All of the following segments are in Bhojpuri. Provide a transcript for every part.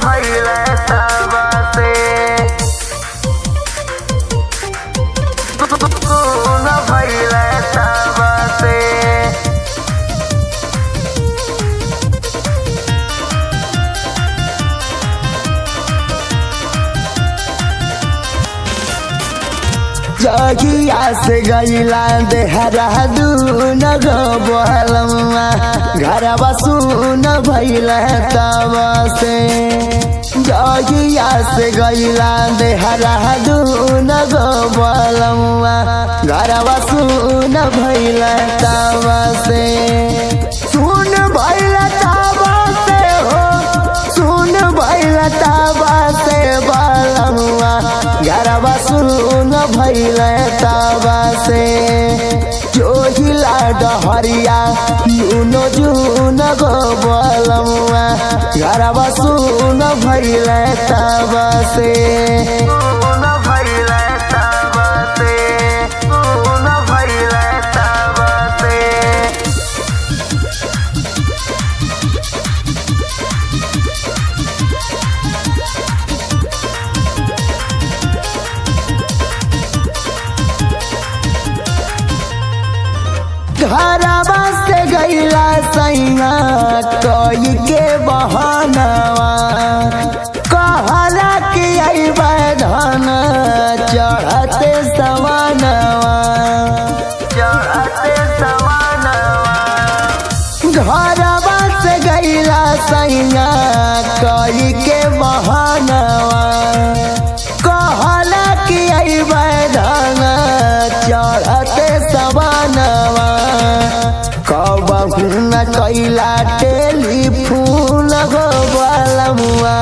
भइले तब से सुन भइले तब से जगिया से गईला देहरादून गोबलमा घरवा सुन भइले तब से जगिया से गईला देहरादून गोबलमा घरवा सुन भइले तब से सुन भइले तब से हो सुन भइले तब से बलमा घरवा सुन भइले तब से जोहिला डहरिया यूनो जून गोबलमा घरवा सुन भइले तब से सुन भइले तब से सुन भइले तब से घरवा से गईला सैया कोई के बहानवा कहला कि अइबा धन चढ़ते सवानवा चढ़ते सवानवा घरवा से गईला सैया कोई के बहानवा कहला कि अइबा धन चढ़ते सवानवा कबहू न कैला टेलीफोन गोबलमुआ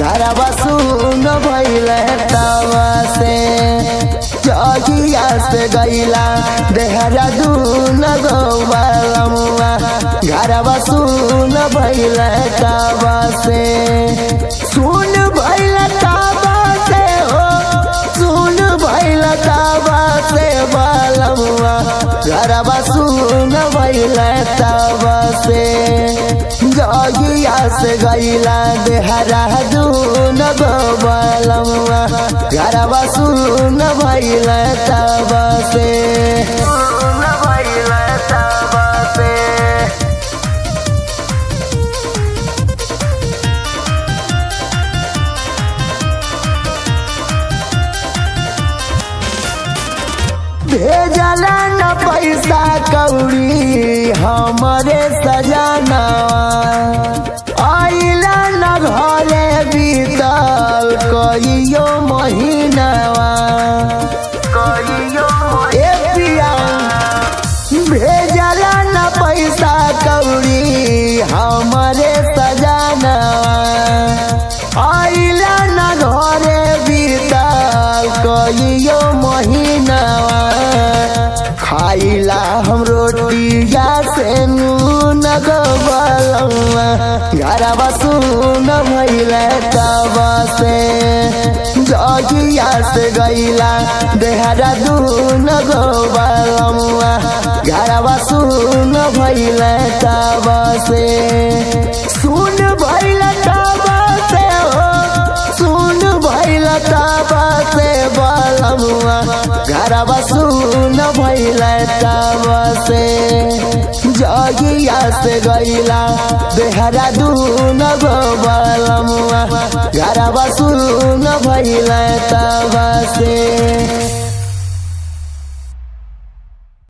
घरवा सुन भइले तब से जगिया से गईला देहरादून गोबलमुआ घरवा सुन भइले तब से सुन भइले तब से हो सुन भइले तब से बलमुआ घरवा सुन भइले तब से जगिया से गईला देहरादून गोबलमुआ घरवा सुन भइले तब से सुन भइले तब से भेजला न पैसा कौड़ी हमरे सजनवा आइला न घरे बीतल कहियो महीनवा कहियो ए पिया भेजला न पैसा कौड़ी हमरे सजनवा आइला न घरे बीतल कहियो महीनवा खाइला हम रोटिया से नून गोबलमा घरवा सुन भइले तब से जगिया से गईला देहरादून गोबलमा घरवा सुन भइले तब से सुन भइले तब से हो सुन भइले तब से बलमुआ घरवा सुन भइले तब से जगिया से गईला देहरादून गोबलमुआ घरवा सुन भइले तब से।